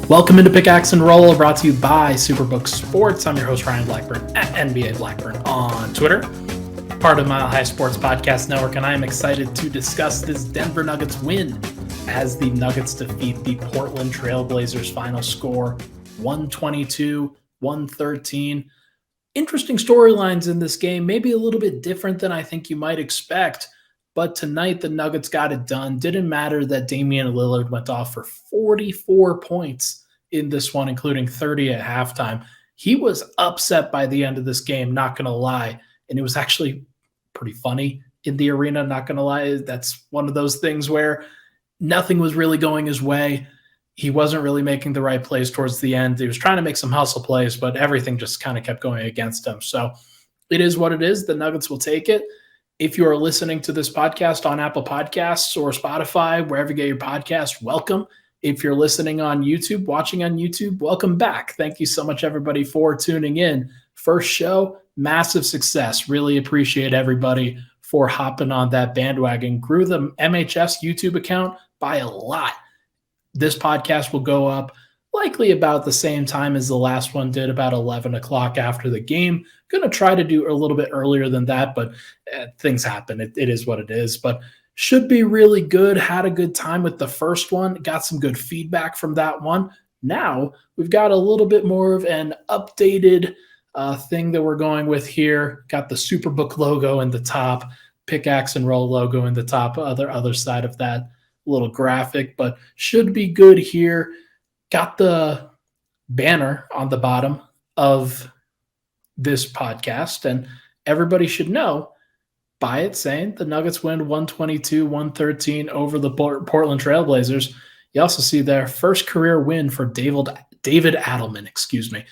Welcome into Pickaxe and Roll, brought to you by Superbook Sports. I'm your host, Ryan Blackburn, at NBA Blackburn on Twitter, part of Mile High Sports Podcast Network, and I am excited to discuss this Denver Nuggets win as the Nuggets defeat the Portland Trailblazers. Final score, 122-113. Interesting storylines in this game, maybe a little bit different than I think you might expect. But tonight, the Nuggets got it done. Didn't matter that Damian Lillard went off for 44 points in this one, including 30 at halftime. He was upset by the end of this game, not going to lie. And it was actually pretty funny in the arena, not going to lie. That's one of those things where nothing was really going his way. He wasn't really making the right plays towards the end. He was trying to make some hustle plays, but everything just kind of kept going against him. So it is what it is. The Nuggets will take it. If you are listening to this podcast on Apple Podcasts or Spotify, wherever you get your podcasts, welcome. If you're listening on YouTube, watching on YouTube, welcome back. Thank you so much, everybody, for tuning in. First show, massive success. Really appreciate everybody for hopping on that bandwagon. Grew the MHS YouTube account by a lot. This podcast will go up likely about the same time as the last one did, about 11 o'clock after the game. Going to try to do a little bit earlier than that, but things happen. It is what it is, but should be really good. Had a good time with the first one. Got some good feedback from that one. Now we've got a little bit more of an updated thing that we're going with here. Got the Superbook logo in the top, Pickaxe and Roll logo in the top, other side of that little graphic, but should be good here. Got the banner on the bottom of this podcast, and everybody should know by it saying the Nuggets win 122-113 over the Portland Trailblazers. You also see their first career win for David Adelman,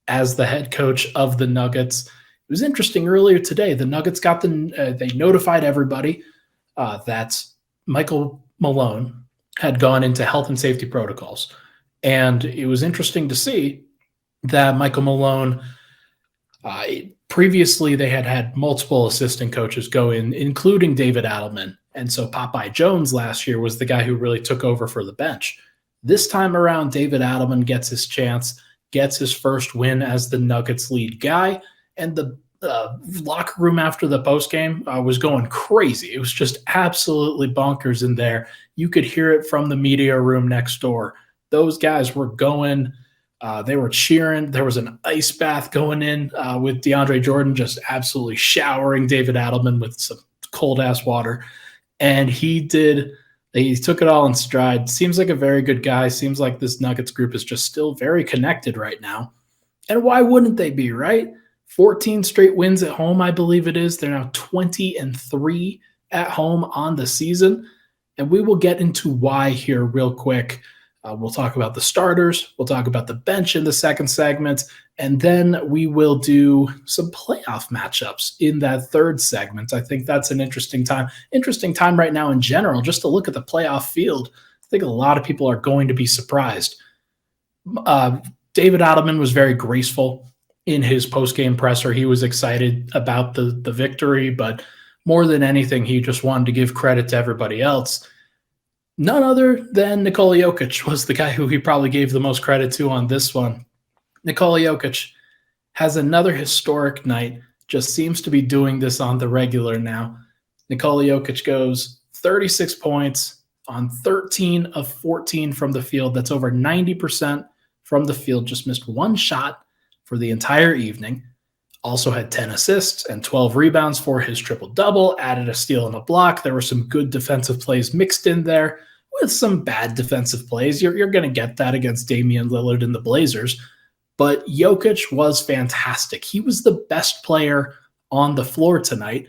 as the head coach of the Nuggets. It was interesting earlier today. The Nuggets got they notified everybody that Michael Malone had gone into health and safety protocols. And it was interesting to see that Michael Malone, previously they had multiple assistant coaches go in, including David Adelman. And so Popeye Jones last year was the guy who really took over for the bench. This time around, David Adelman gets his chance, gets his first win as the Nuggets lead guy. And the locker room after the postgame was going crazy. It was just absolutely bonkers in there. You could hear it from the media room next door. Those guys were going, they were cheering. There was an ice bath going in with DeAndre Jordan just absolutely showering David Adelman with some cold-ass water. And he took it all in stride. Seems like a very good guy. Seems like this Nuggets group is just still very connected right now. And why wouldn't they be, right? 14 straight wins at home, I believe it is. They're now 20-3 at home on the season. And we will get into why here real quick. We'll talk about the starters. We'll talk about the bench in the second segment. And then we will do some playoff matchups in that third segment. I think that's an interesting time. Interesting time right now in general, just to look at the playoff field. I think a lot of people are going to be surprised. David Adelman was very graceful in his post-game presser. He was excited about the victory, but more than anything, he just wanted to give credit to everybody else. None other than Nikola Jokic was the guy who he probably gave the most credit to on this one. Nikola Jokic has another historic night, just seems to be doing this on the regular now. Nikola Jokic goes 36 points on 13 of 14 from the field. That's over 90% from the field. Just missed one shot for the entire evening. Also had 10 assists and 12 rebounds for his triple-double, added a steal and a block. There were some good defensive plays mixed in there with some bad defensive plays. You're going to get that against Damian Lillard and the Blazers. But Jokic was fantastic. He was the best player on the floor tonight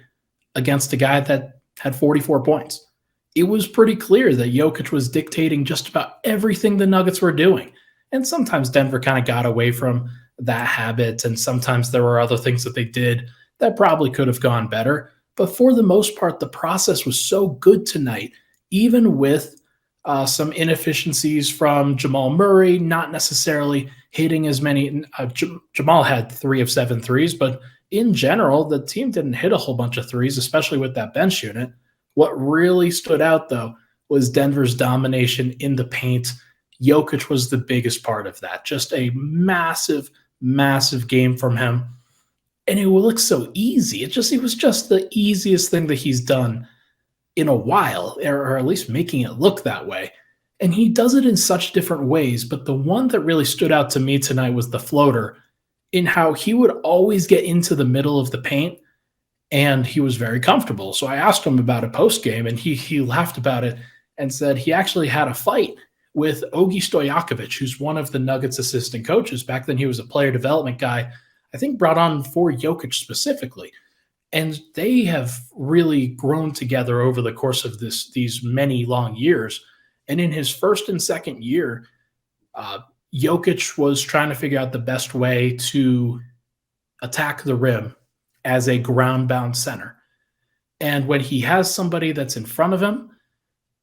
against a guy that had 44 points. It was pretty clear that Jokic was dictating just about everything the Nuggets were doing. And sometimes Denver kind of got away from that habit, and sometimes there were other things that they did that probably could have gone better. But for the most part, the process was so good tonight, even with some inefficiencies from Jamal Murray, not necessarily hitting as many. Jamal had 3 of 7 threes, but in general, the team didn't hit a whole bunch of threes, especially with that bench unit. What really stood out, though, was Denver's domination in the paint. Jokic was the biggest part of that. Just a massive, massive game from him. And it looks so easy. It was just the easiest thing that he's done in a while, or at least making it look that way. And he does it in such different ways. But the one that really stood out to me tonight was the floater, in how he would always get into the middle of the paint, and he was very comfortable. So I asked him about it post-game, and he laughed about it and said he actually had a fight with Ogi Stojakovic, who's one of the Nuggets assistant coaches. Back then he was a player development guy, I think brought on for Jokic specifically. And they have really grown together over the course of these many long years. And in his first and second year, Jokic was trying to figure out the best way to attack the rim as a ground-bound center. And when he has somebody that's in front of him,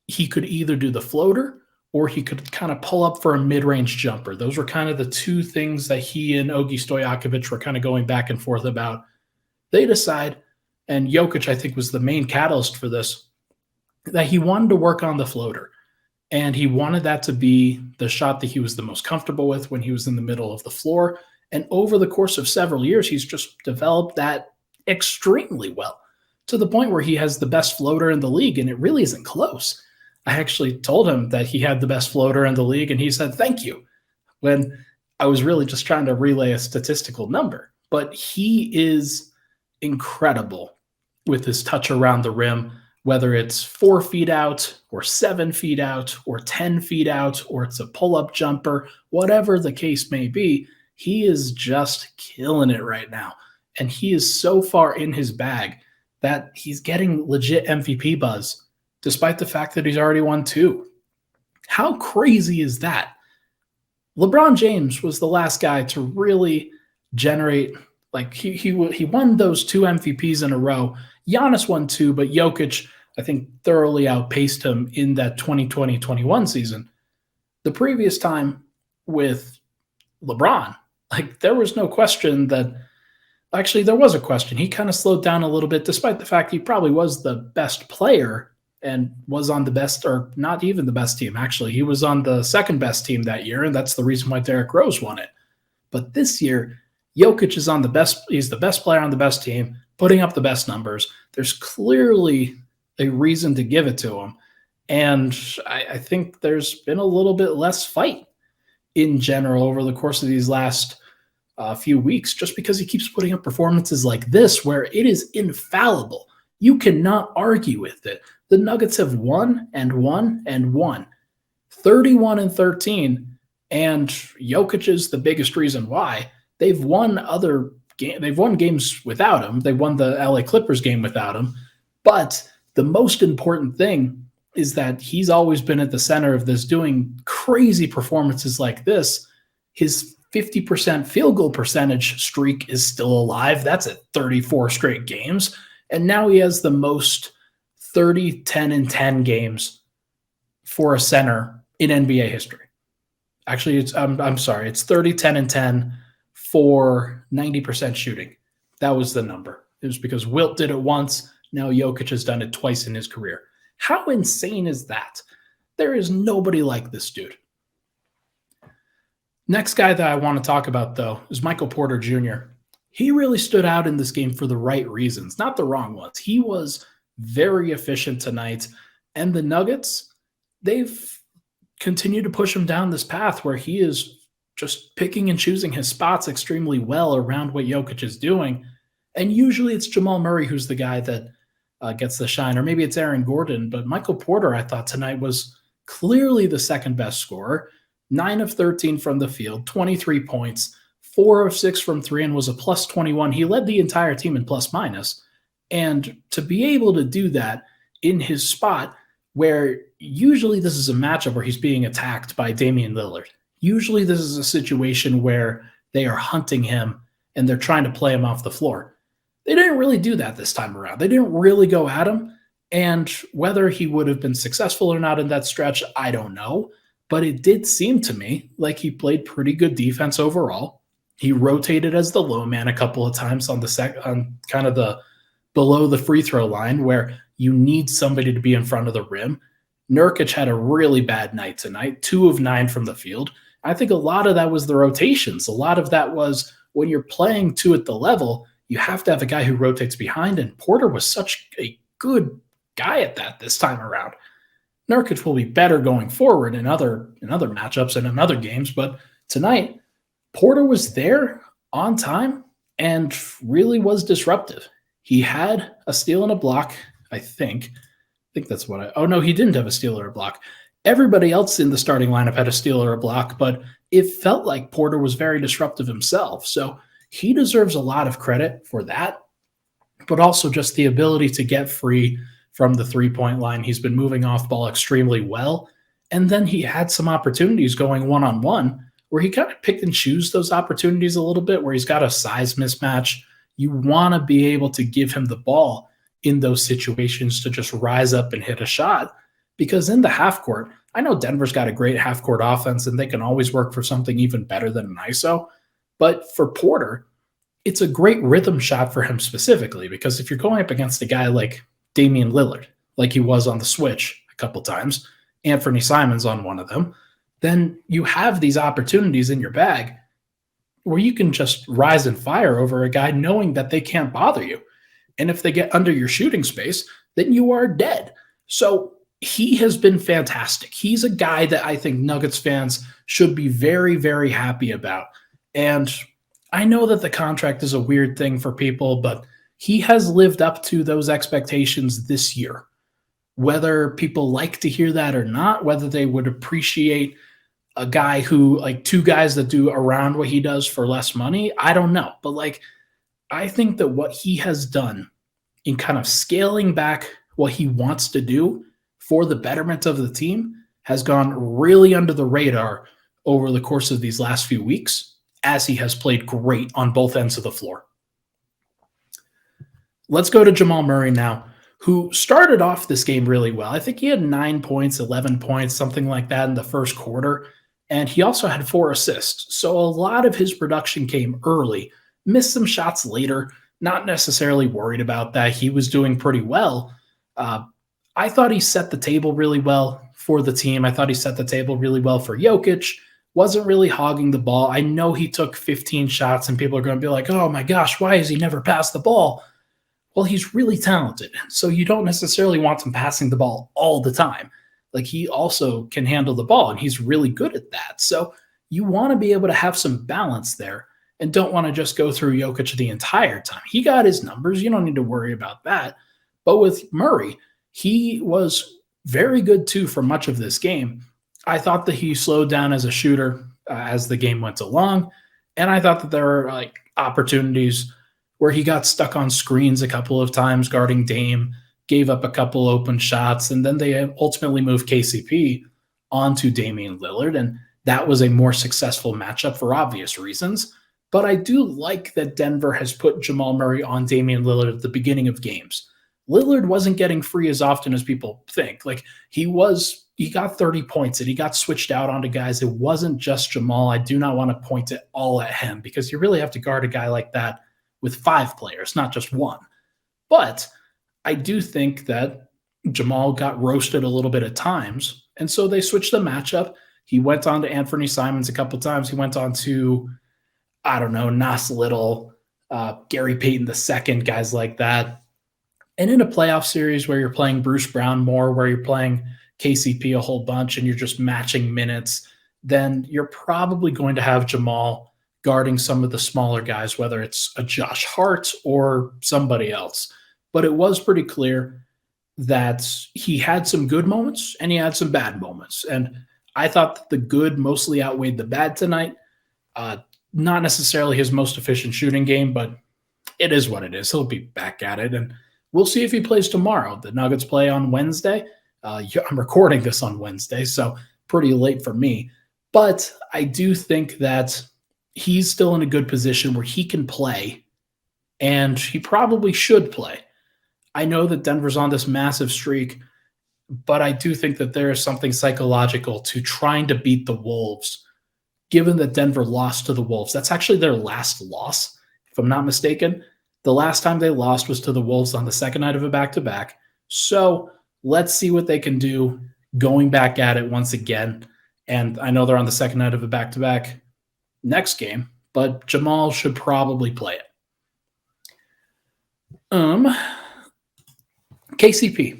he could either do the floater or he could kind of pull up for a mid-range jumper. Those were kind of the two things that he and Ogi Stojakovic were kind of going back and forth about. They decide, and Jokic, I think, was the main catalyst for this, that he wanted to work on the floater. And he wanted that to be the shot that he was the most comfortable with when he was in the middle of the floor. And over the course of several years, he's just developed that extremely well, to the point where he has the best floater in the league, and it really isn't close. I actually told him that he had the best floater in the league, and he said, thank you, when I was really just trying to relay a statistical number. But he is incredible with his touch around the rim, whether it's 4 feet out or 7 feet out or 10 feet out, or it's a pull-up jumper, whatever the case may be, he is just killing it right now. And he is so far in his bag that he's getting legit MVP buzz, despite the fact that he's already won 2. How crazy is that? LeBron James was the last guy to really generate, like he won those 2 MVPs in a row. Giannis won 2, but Jokic, I think, thoroughly outpaced him in that 2020-21 season. The previous time with LeBron, like, there was no question that – actually, there was a question. He kind of slowed down a little bit, despite the fact he probably was the best player and was on the best, or not even the best team, actually. He was on the second best team that year, and that's the reason why Derrick Rose won it. But this year, Jokic is on the best – he's the best player on the best team, putting up the best numbers. There's clearly a reason to give it to him. And I think there's been a little bit less fight in general over the course of these last few weeks, just because he keeps putting up performances like this where it is infallible. You cannot argue with it. The Nuggets have won and won and won. 31-13, and Jokic is the biggest reason why. They've won games without him. They won the LA Clippers game without him. But the most important thing is that he's always been at the center of this, doing crazy performances like this. His 50% field goal percentage streak is still alive. That's at 34 straight games. And now he has the most 30, 10, and 10 games for a center in NBA history. Actually, I'm sorry. It's 30, 10, and 10 for 90% shooting. That was the number. It was because Wilt did it once. Now Jokic has done it twice in his career. How insane is that? There is nobody like this dude. Next guy that I want to talk about, though, is Michael Porter Jr. He really stood out in this game for the right reasons, not the wrong ones. He was very efficient tonight. And the Nuggets, they've continued to push him down this path where he is just picking and choosing his spots extremely well around what Jokic is doing. And usually it's Jamal Murray who's the guy that gets the shine, or maybe it's Aaron Gordon. But Michael Porter, I thought tonight, was clearly the second best scorer. 9 of 13 from the field, 23 points, 4 of 6 from 3, and was a plus 21. He led the entire team in plus minus. And to be able to do that in his spot, where usually this is a matchup where he's being attacked by Damian Lillard. Usually this is a situation where they are hunting him and they're trying to play him off the floor. They didn't really do that this time around. They didn't really go at him. And whether he would have been successful or not in that stretch, I don't know. But it did seem to me like he played pretty good defense overall. He rotated as the low man a couple of times on kind of the below the free throw line where you need somebody to be in front of the rim. Nurkic had a really bad night tonight, 2 of 9 from the field. I think a lot of that was the rotations. A lot of that was when you're playing 2 at the level, you have to have a guy who rotates behind, and Porter was such a good guy at that this time around. Nurkic will be better going forward in other matchups and in other games, but tonight, Porter was there on time and really was disruptive. He had a steal and a block, I think. I think that's what oh no, he didn't have a steal or a block. Everybody else in the starting lineup had a steal or a block, but it felt like Porter was very disruptive himself. So he deserves a lot of credit for that, but also just the ability to get free from the three-point line. He's been moving off ball extremely well. And then he had some opportunities going one-on-one where he kind of picked and choose those opportunities a little bit, where he's got a size mismatch. You want to be able to give him the ball in those situations to just rise up and hit a shot, because in the half court, I know Denver's got a great half court offense and they can always work for something even better than an ISO. But for Porter, it's a great rhythm shot for him specifically, because if you're going up against a guy like Damian Lillard, like he was on the switch a couple times, Anthony Simons on one of them, then you have these opportunities in your bag where you can just rise and fire over a guy knowing that they can't bother you. And if they get under your shooting space, then you are dead. So he has been fantastic. He's a guy that I think Nuggets fans should be very, very happy about. And I know that the contract is a weird thing for people, but he has lived up to those expectations this year. Whether people like to hear that or not, whether they would appreciate a guy who, like, 2 guys that do around what he does for less money, I don't know. But like, I think that what he has done in kind of scaling back what he wants to do for the betterment of the team has gone really under the radar over the course of these last few weeks, as he has played great on both ends of the floor. Let's go to Jamal Murray now, who started off this game really well. I think he had 9 points, 11 points, something like that in the first quarter. And he also had 4 assists. So a lot of his production came early, missed some shots later, not necessarily worried about that. He was doing pretty well. I thought he set the table really well for the team. I thought he set the table really well for Jokic. Wasn't really hogging the ball. I know he took 15 shots and people are going to be like, oh my gosh, why has he never passed the ball? Well, he's really talented. So you don't necessarily want him passing the ball all the time. Like, he also can handle the ball and he's really good at that. So you want to be able to have some balance there and don't want to just go through Jokic the entire time. He got his numbers. You don't need to worry about that. But with Murray, he was very good too for much of this game. I thought that he slowed down as a shooter as the game went along. And I thought that there were like opportunities where he got stuck on screens a couple of times guarding Dame, gave up a couple open shots, and then they ultimately moved KCP onto Damian Lillard, and that was a more successful matchup for obvious reasons. But I do like that Denver has put Jamal Murray on Damian Lillard at the beginning of games. Lillard wasn't getting free as often as people think. Like, he got 30 points and he got switched out onto guys. It wasn't just Jamal. I do not want to point it all at him, because you really have to guard a guy like that with 5 players, not just one. But I do think that Jamal got roasted a little bit at times, and so they switched the matchup. He went on to Anthony Simons a couple times. He went on to, I don't know, Nas Little, Gary Payton II, guys like that. And in a playoff series where you're playing Bruce Brown more, where you're playing KCP a whole bunch and you're just matching minutes, then you're probably going to have Jamal guarding some of the smaller guys, whether it's a Josh Hart or somebody else. But it was pretty clear that he had some good moments and he had some bad moments. And I thought that the good mostly outweighed the bad tonight. Not necessarily his most efficient shooting game, but it is what it is. He'll be back at it. And we'll see if he plays tomorrow. The Nuggets play on Wednesday. I'm recording this on Wednesday, so pretty late for me. But I do think that he's still in a good position where he can play, and he probably should play. I know that Denver's on this massive streak, but I do think that there is something psychological to trying to beat the Wolves given that Denver lost to the Wolves. That's actually their last loss, if I'm not mistaken. The last time they lost was to the Wolves on the second night of a back-to-back. So let's see what they can do going back at it once again. And I know they're on the second night of a back-to-back next game, but Jamal should probably play it. KCP.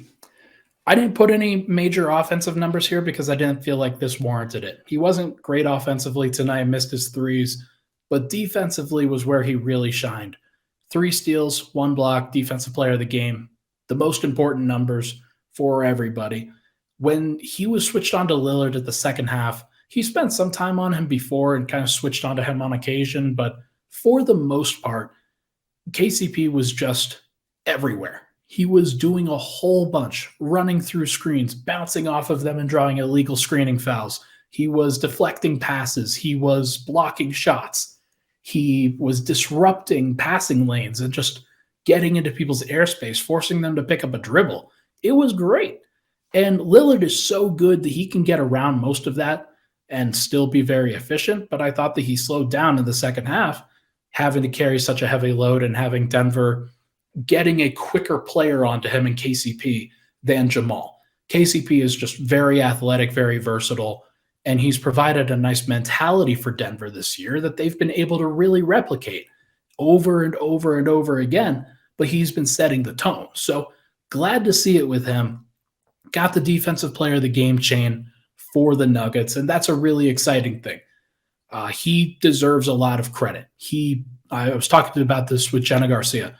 I didn't put any major offensive numbers here because I didn't feel like this warranted it. He wasn't great offensively tonight, missed his threes, but defensively was where he really shined. 3 steals, 1 block, defensive player of the game, the most important numbers for everybody. When he was switched on to Lillard at the second half, he spent some time on him before and kind of switched onto him on occasion, but for the most part, KCP was just everywhere. He was doing a whole bunch, running through screens, bouncing off of them and drawing illegal screening fouls. He was deflecting passes. He was blocking shots. He was disrupting passing lanes and just getting into people's airspace, forcing them to pick up a dribble. It was great. And Lillard is so good that he can get around most of that and still be very efficient. But I thought that he slowed down in the second half, having to carry such a heavy load and having Denver getting a quicker player onto him in KCP than Jamal. KCP is just very athletic, very versatile, and he's provided a nice mentality for Denver this year that they've been able to really replicate over and over and over again, but he's been setting the tone. So glad to see it with him. Got the defensive player of the game chain for the Nuggets, and that's a really exciting thing. He deserves a lot of credit. I was talking about this with Jenna Garcia.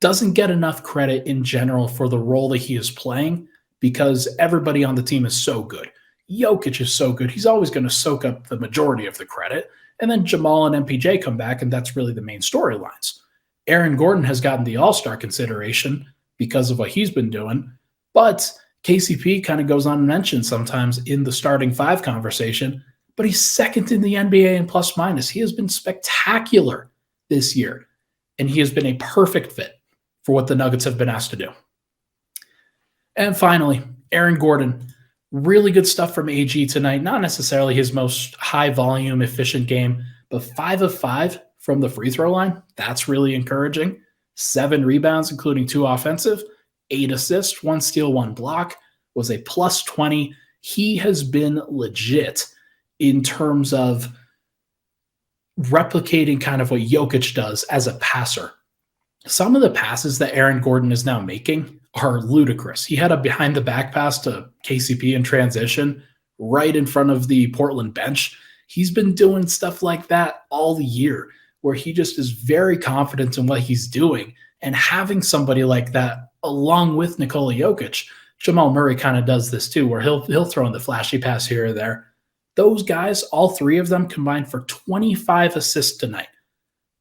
Doesn't get enough credit in general for the role that he is playing because everybody on the team is so good. Jokic is so good. He's always going to soak up the majority of the credit. And then Jamal and MPJ come back, and that's really the main storylines. Aaron Gordon has gotten the all-star consideration because of what he's been doing, but KCP kind of goes unmentioned sometimes in the starting 5 conversation, but he's second in the NBA in plus-minus. He has been spectacular this year, and he has been a perfect fit for what the Nuggets have been asked to do. And finally, Aaron Gordon. Really good stuff from AG tonight. Not necessarily his most high-volume, efficient game, but 5 of 5 from the free throw line. That's really encouraging. 7 rebounds, including 2 offensive, 8 assists, 1 steal, 1 block, was a plus 20. He has been legit in terms of replicating kind of what Jokic does as a passer. Some of the passes that Aaron Gordon is now making are ludicrous. He had a behind-the-back pass to KCP in transition right in front of the Portland bench. He's been doing stuff like that all year where he just is very confident in what he's doing. And having somebody like that along with Nikola Jokic, Jamal Murray kind of does this too, where he'll throw in the flashy pass here or there. Those guys, all 3 of them combined for 25 assists tonight.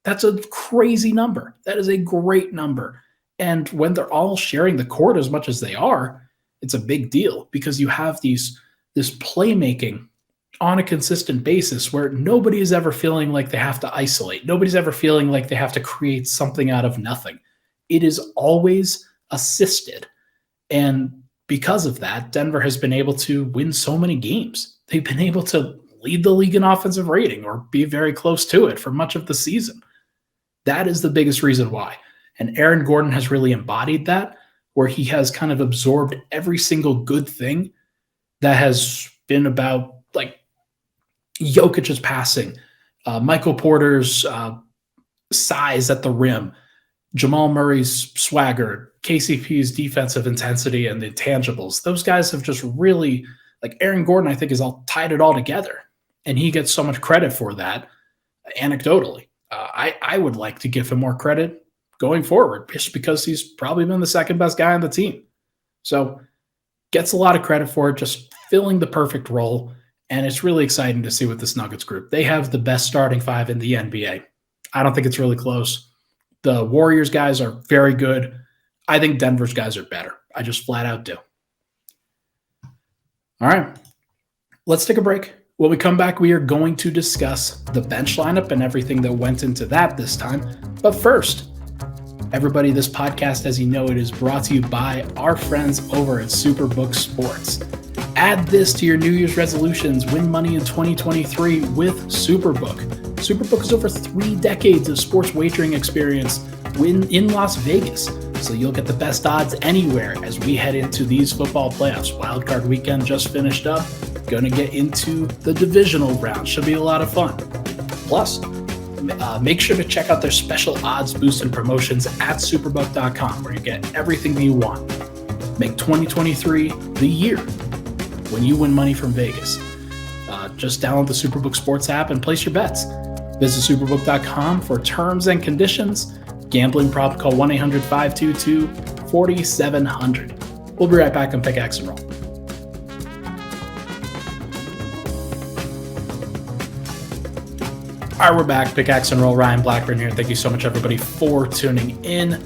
That's a crazy number. That is a great number. And when they're all sharing the court as much as they are, it's a big deal because you have this playmaking on a consistent basis where nobody is ever feeling like they have to isolate. Nobody's ever feeling like they have to create something out of nothing. It is always assisted. And because of that, Denver has been able to win so many games. They've been able to lead the league in offensive rating or be very close to it for much of the season. That is the biggest reason why. And Aaron Gordon has really embodied that, where he has kind of absorbed every single good thing that has been about like Jokic's passing, Michael Porter's size at the rim, Jamal Murray's swagger, KCP's defensive intensity and the intangibles. Those guys have just really, like Aaron Gordon, I think, has all tied it all together. And he gets so much credit for that, anecdotally. I would like to give him more credit going forward, just because he's probably been the second best guy on the team. So gets a lot of credit for it, just filling the perfect role. And it's really exciting to see with this Nuggets group. They have the best starting 5 in the NBA. I don't think it's really close. The Warriors guys are very good. I think Denver's guys are better. I just flat out do. All right, let's take a break. When we come back, we are going to discuss the bench lineup and everything that went into that this time. But first, everybody, this podcast, as you know, it is brought to you by our friends over at Superbook Sports. Add this to your New Year's resolutions. Win money in 2023 with Superbook. Superbook is over 3 decades of sports wagering experience in Las Vegas, so you'll get the best odds anywhere as we head into these football playoffs. Wildcard weekend just finished up. Going to get into the divisional round. Should be a lot of fun. Plus, make sure to check out their special odds boost and promotions at superbook.com, where you get everything that you want. Make 2023 the year when you win money from Vegas. Just download the Superbook Sports app and place your bets. Visit superbook.com for terms and conditions. Gambling problem, call 1-800-522-4700. We'll be right back on Pickaxe and Roll. All right, we're back. Pickaxe and Roll. Ryan Blackburn here. Thank you so much, everybody, for tuning in.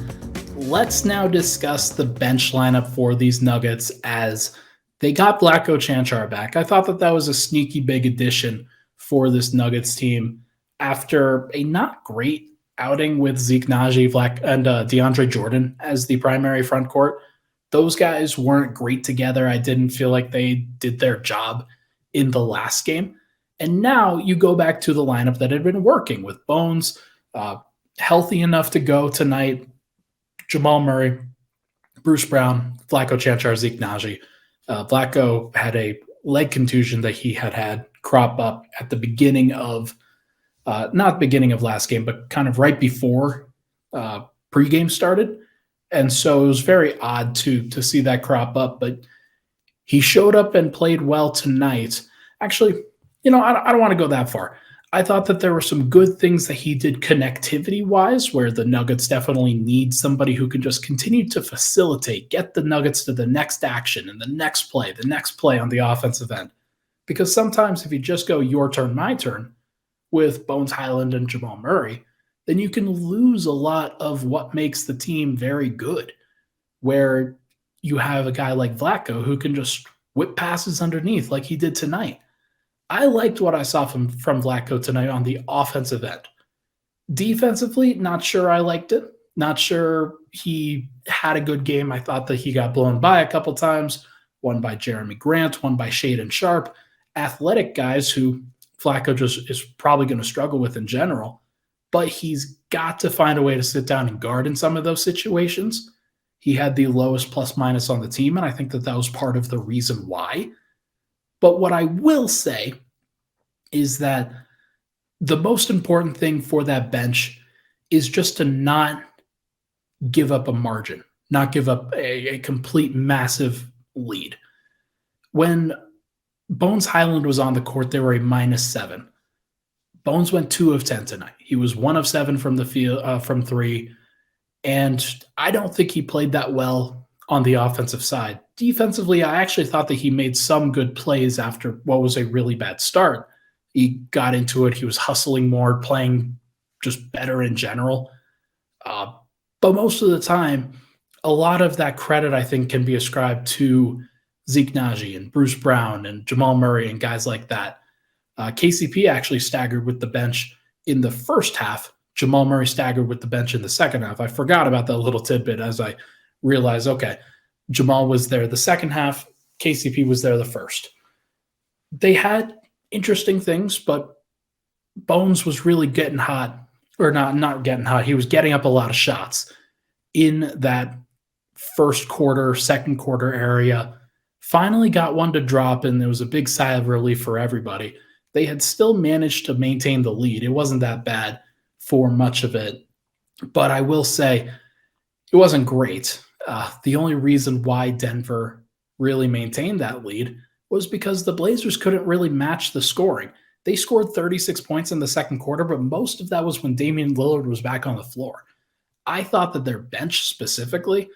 Let's now discuss the bench lineup for these Nuggets as they got Vlatko Čančar back. I thought that was a sneaky big addition for this Nuggets team after a not great outing with Zeke Naji and DeAndre Jordan as the primary front court. Those guys weren't great together. I didn't feel like they did their job in the last game. And now you go back to the lineup that had been working with Bones healthy enough to go tonight, Jamal Murray, Bruce Brown, Vlatko Čančar, Zeke Naji. Vlatko had a leg contusion that he had crop up at the beginning of not beginning of last game, but kind of right before pregame started. And so it was very odd to see that crop up, but he showed up and played well tonight. Actually, I don't want to go that far. I thought that there were some good things that he did connectivity-wise, where the Nuggets definitely need somebody who can just continue to facilitate, get the Nuggets to the next action and the next play on the offensive end. Because sometimes if you just go your turn, my turn, with Bones Hyland and Jamal Murray, then you can lose a lot of what makes the team very good, where you have a guy like Vlatko who can just whip passes underneath like he did tonight. I liked what I saw from Vlatko tonight on the offensive end. Defensively, not sure I liked it. Not sure he had a good game. I thought that he got blown by a couple times, one by Jeremy Grant, one by Shaedon Sharpe, athletic guys who Vlatko just is probably going to struggle with in general, but he's got to find a way to sit down and guard in some of those situations. He had the lowest plus minus on the team, and I think that was part of the reason why. But what I will say is that the most important thing for that bench is just to not give up a margin, not give up a complete massive lead. When Bones Hyland was on the court, they were a -7. Bones went 2 of 10 tonight. He was 1 of 7 from the field, from 3. And I don't think he played that well on the offensive side. Defensively, I actually thought that he made some good plays after what was a really bad start. He got into it. He was hustling more, playing just better in general. But most of the time, a lot of that credit, I think, can be ascribed to Zeke Naji and Bruce Brown and Jamal Murray and guys like that. KCP actually staggered with the bench in the first half. Jamal Murray staggered with the bench in the second half. I forgot about that little tidbit as I realized, okay, Jamal was there the second half, KCP was there the first. They had interesting things, but Bones was really getting hot, or not getting hot. He was getting up a lot of shots in that first quarter, second quarter area. Finally got one to drop, and there was a big sigh of relief for everybody. They had still managed to maintain the lead. It wasn't that bad for much of it, but I will say it wasn't great. The only reason why Denver really maintained that lead was because the Blazers couldn't really match the scoring. They scored 36 points in the second quarter, but most of that was when Damian Lillard was back on the floor. I thought that their bench specifically,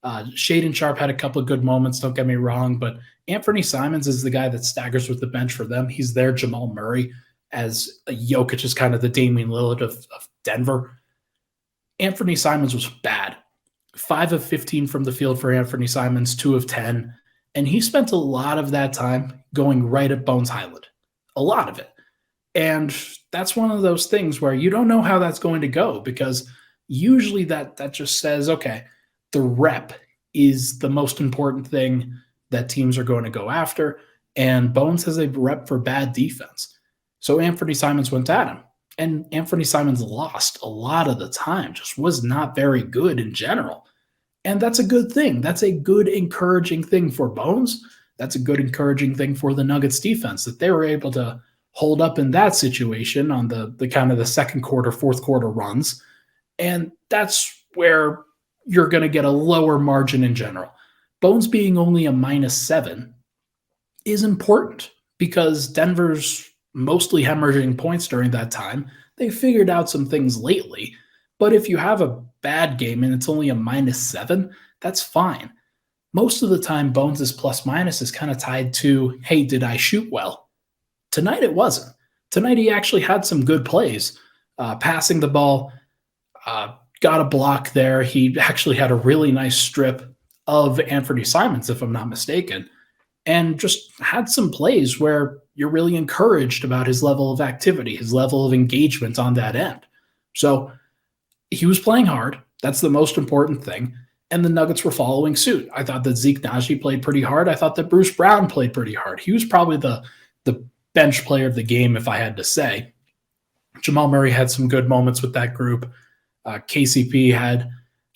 Shaedon Sharpe had a couple of good moments, don't get me wrong, but Anthony Simons is the guy that staggers with the bench for them. He's their Jamal Murray, as Jokic is kind of the Damian Lillard of Denver. Anthony Simons was bad. 5 of 15 from the field for Anthony Simons, 2 of 10. And he spent a lot of that time going right at Bones Hyland. A lot of it. And that's one of those things where you don't know how that's going to go, because usually that just says, okay, the rep is the most important thing that teams are going to go after, and Bones has a rep for bad defense. So Anthony Simons went at him, and Anthony Simons lost a lot of the time, just was not very good in general. And that's a good thing. That's a good, encouraging thing for Bones. That's a good, encouraging thing for the Nuggets defense, that they were able to hold up in that situation on the kind of the second quarter, fourth quarter runs. And that's where you're going to get a lower margin in general. Bones being only a -7 is important because Denver's mostly hemorrhaging points during that time. They figured out some things lately. But if you have a bad game and it's only a -7, that's fine. Most of the time, Bones' plus-minus is kind of tied to, hey, did I shoot well? Tonight, it wasn't. Tonight, he actually had some good plays. Passing the ball, got a block there. He actually had a really nice strip of Anthony Simons, if I'm not mistaken, and just had some plays where you're really encouraged about his level of activity, his level of engagement on that end. So he was playing hard. That's the most important thing. And the Nuggets were following suit. I thought that Zeke Nnaji played pretty hard. I thought that Bruce Brown played pretty hard. He was probably the bench player of the game, if I had to say. Jamal Murray had some good moments with that group. KCP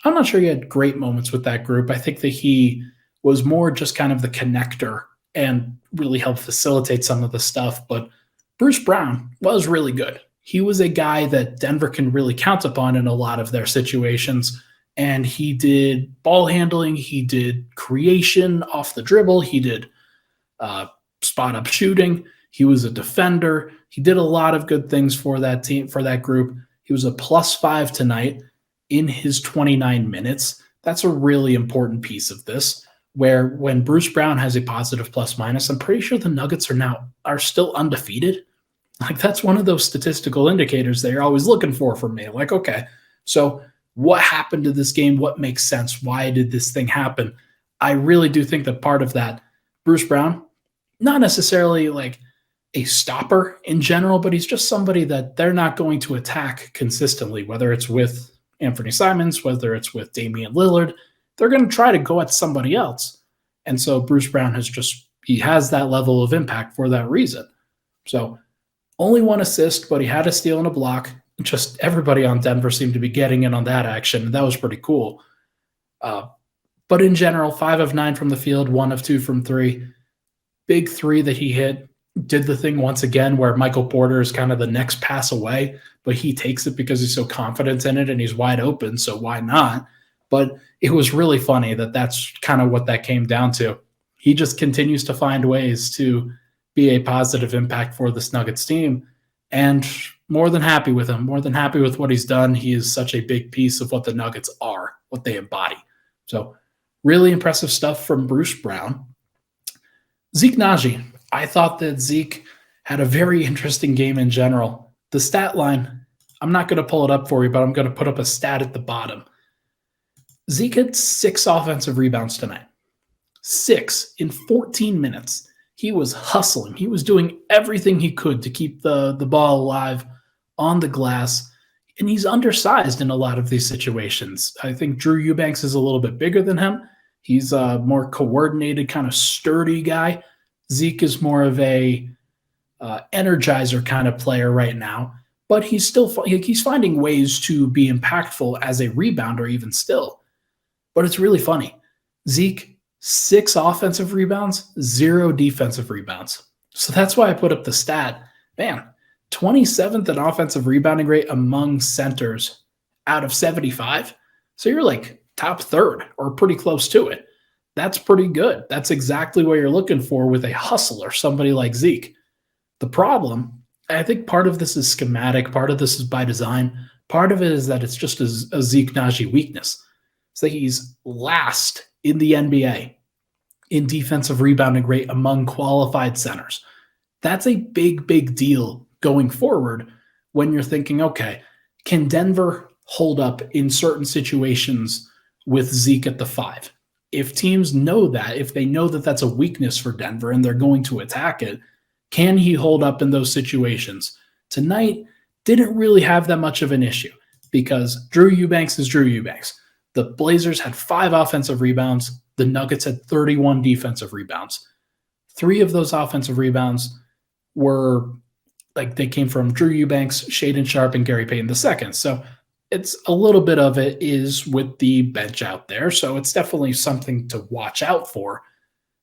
I'm not sure he had great moments with that group. I think that he was more just kind of the connector and really helped facilitate some of the stuff. But Bruce Brown was really good. He was a guy that Denver can really count upon in a lot of their situations. And he did ball handling. He did creation off the dribble. He did spot-up shooting. He was a defender. He did a lot of good things for that team, for that group. He was a +5 tonight in his 29 minutes. That's a really important piece of this, where when Bruce Brown has a positive plus-minus, I'm pretty sure the Nuggets are still undefeated. Like, that's one of those statistical indicators that you're always looking for me. Like, okay, so what happened to this game? What makes sense? Why did this thing happen? I really do think that part of that, Bruce Brown, not necessarily like a stopper in general, but he's just somebody that they're not going to attack consistently, whether it's with Anthony Simons, whether it's with Damian Lillard. They're going to try to go at somebody else. And so Bruce Brown he has that level of impact for that reason. So only 1 assist, but he had a steal and a block. Just everybody on Denver seemed to be getting in on that action, and that was pretty cool. But in general, 5 of 9 from the field, 1 of 2 from 3. Big 3 that he hit. Did the thing once again where Michael Porter is kind of the next pass away, but he takes it because he's so confident in it and he's wide open, so why not? But it was really funny that that's kind of what that came down to. He just continues to find ways to be a positive impact for this Nuggets team, and more than happy with him, more than happy with what he's done. He is such a big piece of what the Nuggets are, what they embody. So really impressive stuff from Bruce Brown. Zeke Nnaji. I thought that Zeke had a very interesting game in general. The stat line, I'm not going to pull it up for you, but I'm going to put up a stat at the bottom. Zeke had 6 offensive rebounds tonight. 6 in 14 minutes. He was hustling. He was doing everything he could to keep the ball alive on the glass. And he's undersized in a lot of these situations. I think Drew Eubanks is a little bit bigger than him. He's a more coordinated, kind of sturdy guy. Zeke is more of a energizer kind of player right now, but he's finding ways to be impactful as a rebounder even still. But it's really funny. Zeke, 6 offensive rebounds, 0 defensive rebounds. So that's why I put up the stat. Man, 27th in offensive rebounding rate among centers out of 75. So you're like top 3rd or pretty close to it. That's pretty good. That's exactly what you're looking for with a hustler, somebody like Zeke. The problem, I think part of this is schematic, part of this is by design, part of it is that it's just a Zeke Nnaji weakness. It's that he's last in the NBA in defensive rebounding rate among qualified centers. That's a big, big deal going forward when you're thinking, okay, can Denver hold up in certain situations with Zeke at the 5? If teams know that, if they know that that's a weakness for Denver and they're going to attack it, can he hold up in those situations? Tonight didn't really have that much of an issue because Drew Eubanks is Drew Eubanks. The Blazers had 5 offensive rebounds. The Nuggets had 31 defensive rebounds. 3 of those offensive rebounds were they came from Drew Eubanks, Shaedon Sharpe, and Gary Payton II. So it's a little bit of it is with the bench out there. So it's definitely something to watch out for.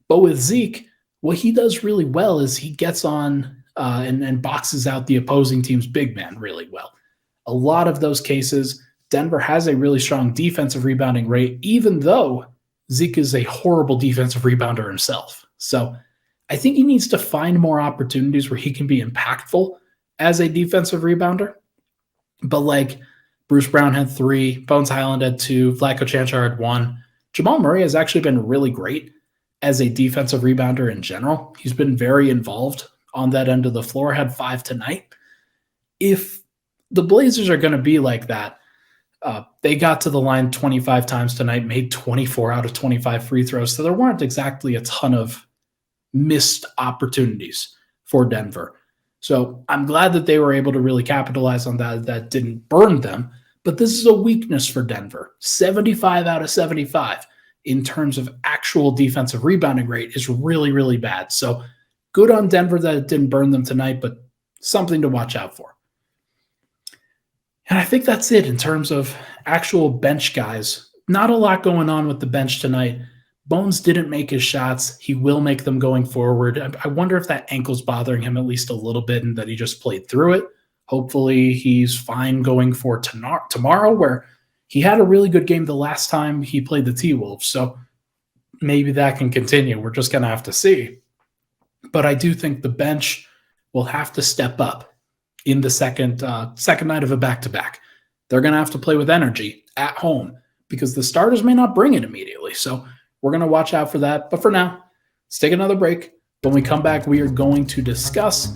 But with Zeke, what he does really well is he gets on and boxes out the opposing team's big man really well. A lot of those cases, Denver has a really strong defensive rebounding rate, even though Zeke is a horrible defensive rebounder himself. So I think he needs to find more opportunities where he can be impactful as a defensive rebounder. But Bruce Brown had 3, Bones Highland had 2, Vlatko Čančar had 1. Jamal Murray has actually been really great as a defensive rebounder in general. He's been very involved on that end of the floor, had 5 tonight. If the Blazers are going to be like that, they got to the line 25 times tonight, made 24 out of 25 free throws. So there weren't exactly a ton of missed opportunities for Denver. So I'm glad that they were able to really capitalize on that. That didn't burn them. But this is a weakness for Denver. 75 out of 75 in terms of actual defensive rebounding rate is really, really bad. So good on Denver that it didn't burn them tonight, but something to watch out for. And I think that's it in terms of actual bench guys. Not a lot going on with the bench tonight. Bones didn't make his shots. He will make them going forward. I wonder if that ankle's bothering him at least a little bit and that he just played through it. Hopefully he's fine going for tomorrow, where he had a really good game the last time he played the T-Wolves. So maybe that can continue. We're just going to have to see. But I do think the bench will have to step up in the second night of a back-to-back. They're going to have to play with energy at home because the starters may not bring it immediately. So we're going to watch out for that. But for now, let's take another break. When we come back, we are going to discuss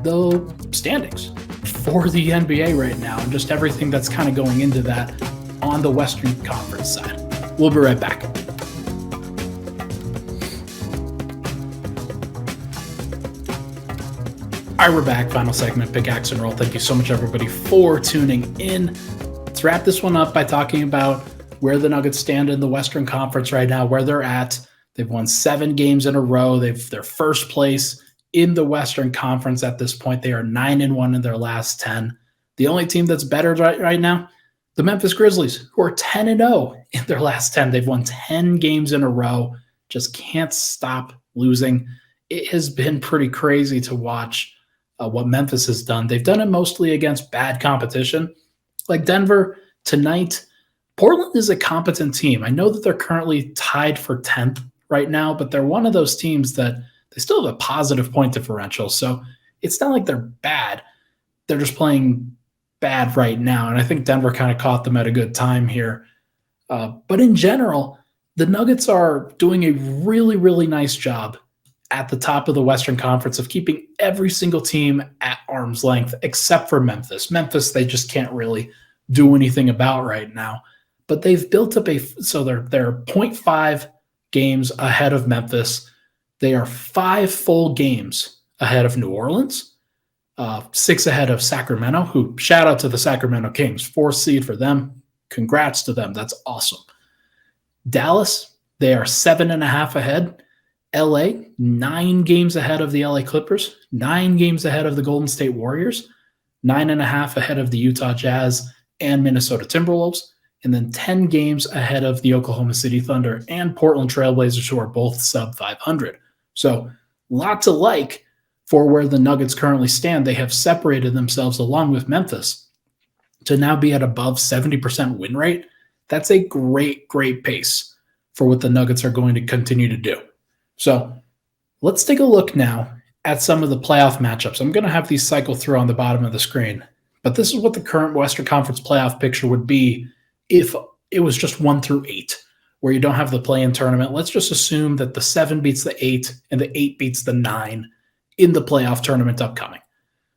the standings for the NBA right now and just everything that's kind of going into that on the Western Conference side. We'll be right back. All right, we're back. Final segment, Pickaxe and Roll. Thank you so much, everybody, for tuning in. Let's wrap this one up by talking about where the Nuggets stand in the Western Conference right now, where they're at. They've won 7 games in a row. They're first place in the Western Conference at this point. They are 9-1 in their last 10. The only team that's better right now, the Memphis Grizzlies, who are 10-0 in their last 10. They've won 10 games in a row. Just can't stop losing. It has been pretty crazy to watch what Memphis has done. They've done it mostly against bad competition. Like Denver tonight, Portland is a competent team. I know that they're currently tied for 10th right now, but they're one of those teams that they still have a positive point differential. So it's not like they're bad. They're just playing bad right now. And I think Denver kind of caught them at a good time here. But in general, the Nuggets are doing a really, really nice job at the top of the Western Conference of keeping every single team at arm's length, except for Memphis. Memphis, they just can't really do anything about right now. But they've built up so they're 0.5 games ahead of Memphis. They are 5 full games ahead of New Orleans, 6 ahead of Sacramento, who shout out to the Sacramento Kings, 4th seed for them. Congrats to them. That's awesome. Dallas, they are 7.5 ahead. LA, 9 games ahead of the LA Clippers, 9 games ahead of the Golden State Warriors, 9.5 ahead of the Utah Jazz and Minnesota Timberwolves, and then 10 games ahead of the Oklahoma City Thunder and Portland Trailblazers, who are both sub 500. So, lot to like for where the Nuggets currently stand. They have separated themselves along with Memphis to now be at above 70% win rate. That's a great, great pace for what the Nuggets are going to continue to do. So let's take a look now at some of the playoff matchups. I'm going to have these cycle through on the bottom of the screen, but this is what the current Western Conference playoff picture would be if it was just 1 through 8, where you don't have the play-in tournament. Let's just assume that the 7 beats the 8 and the 8 beats the 9 in the playoff tournament upcoming.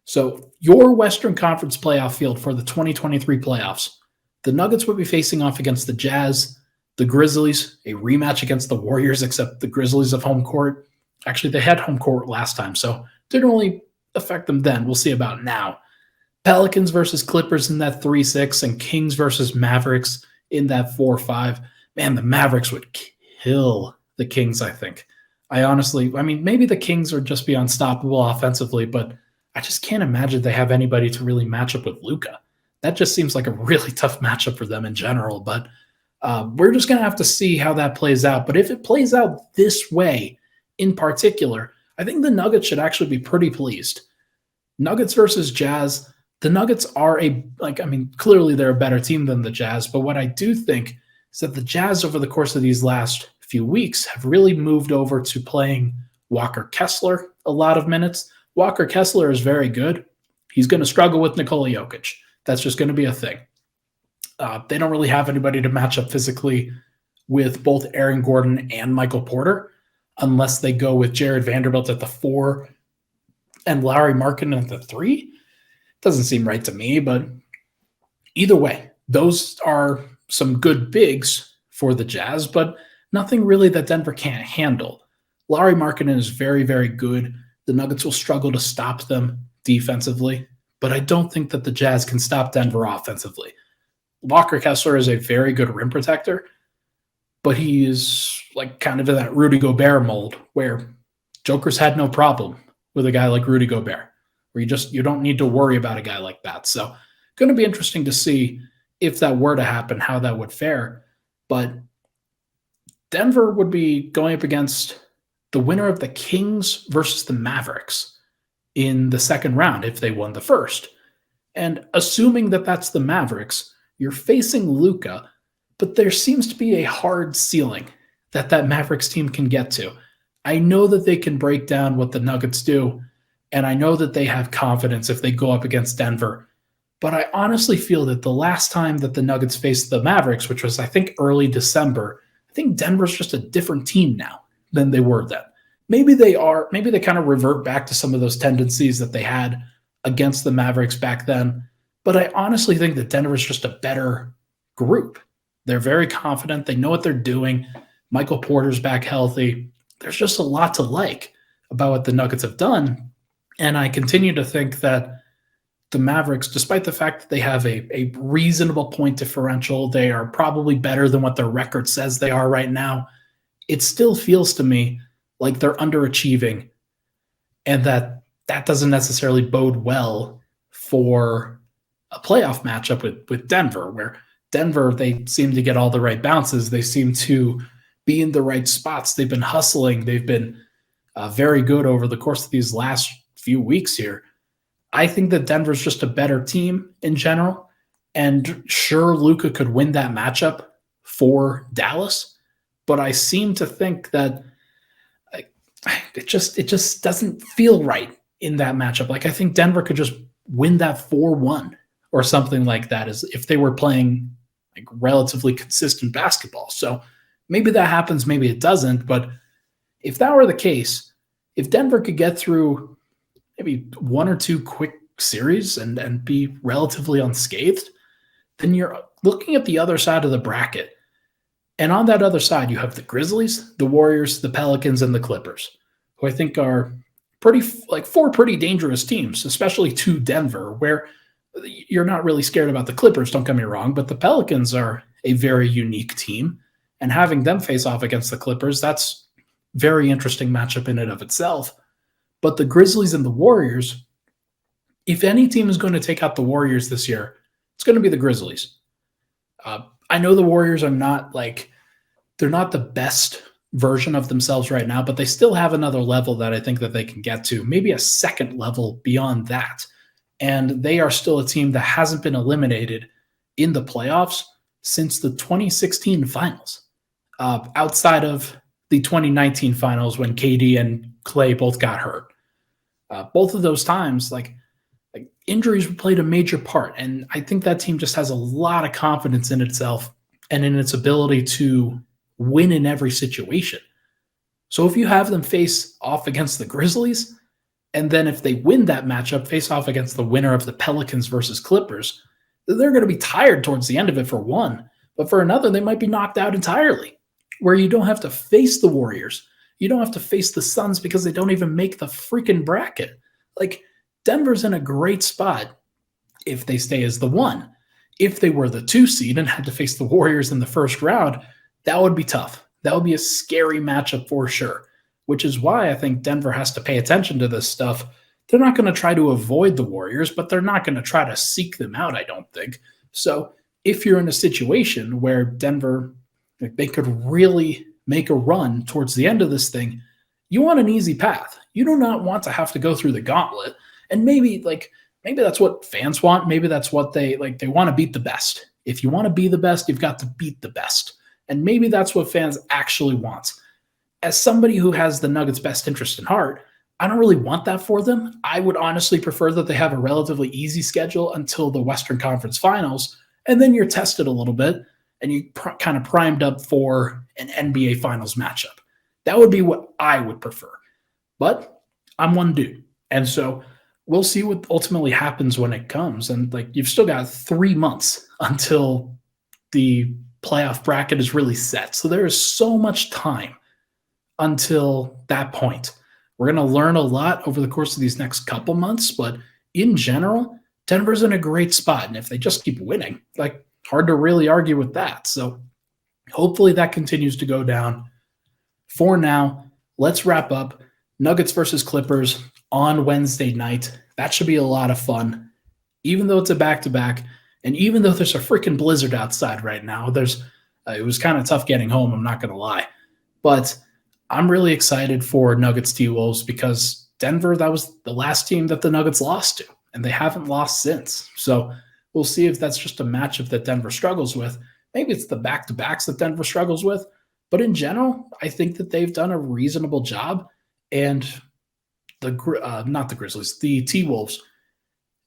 So your Western Conference playoff field for the 2023 playoffs, the Nuggets would be facing off against the Jazz, the Grizzlies, a rematch against the Warriors, except the Grizzlies have home court. Actually, they had home court last time, so didn't really affect them then. We'll see about now. Pelicans versus Clippers in that 3-6, and Kings versus Mavericks in that 4-5. Man, the Mavericks would kill the Kings, I think. I mean, maybe the Kings would just be unstoppable offensively, but I just can't imagine they have anybody to really match up with Luka. That just seems like a really tough matchup for them in general, but we're just going to have to see how that plays out. But if it plays out this way in particular, I think the Nuggets should actually be pretty pleased. Nuggets versus Jazz. The Nuggets are clearly they're a better team than the Jazz, but what I do think is that the Jazz over the course of these last few weeks have really moved over to playing Walker Kessler a lot of minutes. Walker Kessler is very good. He's going to struggle with Nikola Jokic. That's just going to be a thing. They don't really have anybody to match up physically with both Aaron Gordon and Michael Porter unless they go with Jared Vanderbilt at the 4 and Lauri Markkanen at the 3. Doesn't seem right to me, but either way, those are some good bigs for the Jazz, but nothing really that Denver can't handle. Lauri Markkanen is very, very good. The Nuggets will struggle to stop them defensively, but I don't think that the Jazz can stop Denver offensively. Walker Kessler is a very good rim protector, but he is like kind of in that Rudy Gobert mold where Joker's had no problem with a guy like Rudy Gobert, where you don't need to worry about a guy like that. So going to be interesting to see if that were to happen, how that would fare. But Denver would be going up against the winner of the Kings versus the Mavericks in the second round if they won the first. And assuming that that's the Mavericks, you're facing Luka, but there seems to be a hard ceiling that Mavericks team can get to. I know that they can break down what the Nuggets do, and I know that they have confidence if they go up against Denver. But I honestly feel that the last time that the Nuggets faced the Mavericks, which was, I think, early December, I think Denver's just a different team now than they were then. Maybe they kind of revert back to some of those tendencies that they had against the Mavericks back then. But I honestly think that Denver's just a better group. They're very confident. They know what they're doing. Michael Porter's back healthy. There's just a lot to like about what the Nuggets have done. And I continue to think that the Mavericks, despite the fact that they have a reasonable point differential, they are probably better than what their record says they are right now. It still feels to me like they're underachieving, and that doesn't necessarily bode well for a playoff matchup with Denver, where Denver, they seem to get all the right bounces. They seem to be in the right spots. They've been hustling. They've been very good over the course of these last few weeks here. I think that Denver's just a better team in general. And sure, Luka could win that matchup for Dallas, but I seem to think that it just doesn't feel right in that matchup. Like, I think Denver could just win that 4-1 or something like that, as if they were playing like relatively consistent basketball. So maybe that happens, maybe it doesn't. But if that were the case, if Denver could get through maybe one or two quick series and be relatively unscathed, then you're looking at the other side of the bracket. And on that other side, you have the Grizzlies, the Warriors, the Pelicans, and the Clippers, who I think are four pretty dangerous teams, especially to Denver, where you're not really scared about the Clippers, don't get me wrong, but the Pelicans are a very unique team. And having them face off against the Clippers, that's a very interesting matchup in and of itself. But the Grizzlies and the Warriors, if any team is going to take out the Warriors this year, it's going to be the Grizzlies. I know the Warriors are they're not the best version of themselves right now, but they still have another level that I think that they can get to, maybe a second level beyond that. And they are still a team that hasn't been eliminated in the playoffs since the 2016 finals, outside of the 2019 finals when KD and Clay both got hurt. Both of those times, like injuries played a major part. And I think that team just has a lot of confidence in itself and in its ability to win in every situation. So if you have them face off against the Grizzlies, and then if they win that matchup, face off against the winner of the Pelicans versus Clippers, they're going to be tired towards the end of it for one. But for another, they might be knocked out entirely, where you don't have to face the Warriors. You don't have to face the Suns because they don't even make the freaking bracket. Like, Denver's in a great spot if they stay as the one. if they were the 2 seed and had to face the Warriors in the first round, that would be tough. That would be a scary matchup for sure, which is why I think Denver has to pay attention to this stuff. They're not going to try to avoid the Warriors, but they're not going to try to seek them out, I don't think. So if you're in a situation where Denver, they could really make a run towards the end of this thing, you want an easy path. You do not want to have to go through the gauntlet. And maybe that's what fans want. Maybe that's what they want to beat the best. If you want to be the best, you've got to beat the best. And maybe that's what fans actually want. As somebody who has the Nuggets' best interest in heart, I don't really want that for them. I would honestly prefer that they have a relatively easy schedule until the Western Conference Finals, and then you're tested a little bit and you kind of primed up for an NBA Finals matchup. That would be what I would prefer. But I'm one dude. And so we'll see what ultimately happens when it comes. And you've still got 3 months until the playoff bracket is really set. So there is so much time until that point. We're going to learn a lot over the course of these next couple months, but in general, Denver's in a great spot. And if they just keep winning, hard to really argue with that. So hopefully that continues to go down. For now, let's wrap up. Nuggets versus Clippers on Wednesday night. That should be a lot of fun. Even though it's a back-to-back, and even though there's a freaking blizzard outside right now, it was kind of tough getting home, I'm not going to lie. But I'm really excited for Nuggets T-Wolves because Denver, that was the last team that the Nuggets lost to, and they haven't lost since. So we'll see if that's just a matchup that Denver struggles with. Maybe it's the back-to-backs that Denver struggles with. But in general, I think that they've done a reasonable job. And not the Grizzlies, the T-Wolves,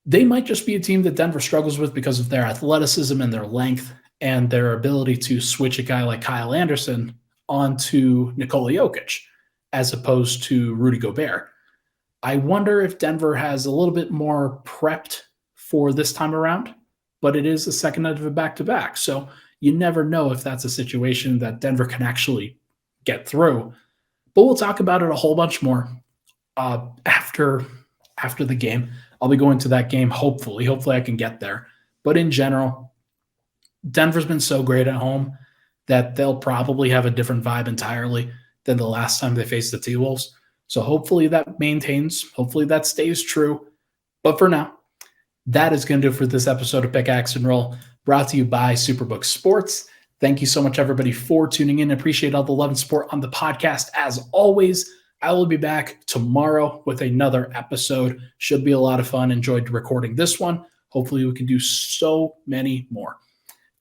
they might just be a team that Denver struggles with because of their athleticism and their length and their ability to switch a guy like Kyle Anderson onto Nikola Jokic as opposed to Rudy Gobert. I wonder if Denver has a little bit more prepped for this time around, but it is the second night of a back-to-back. So you never know if that's a situation that Denver can actually get through. But we'll talk about it a whole bunch more after the game. I'll be going to that game, hopefully. Hopefully I can get there. But in general, Denver's been so great at home that they'll probably have a different vibe entirely than the last time they faced the T-Wolves. So hopefully that maintains. Hopefully that stays true. But for now, that is going to do it for this episode of Pickaxe and Roll, brought to you by Superbook Sports. Thank you so much, everybody, for tuning in. Appreciate all the love and support on the podcast. As always, I will be back tomorrow with another episode. Should be a lot of fun. Enjoyed recording this one. Hopefully we can do so many more.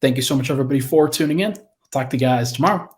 Thank you so much, everybody, for tuning in. I'll talk to you guys tomorrow.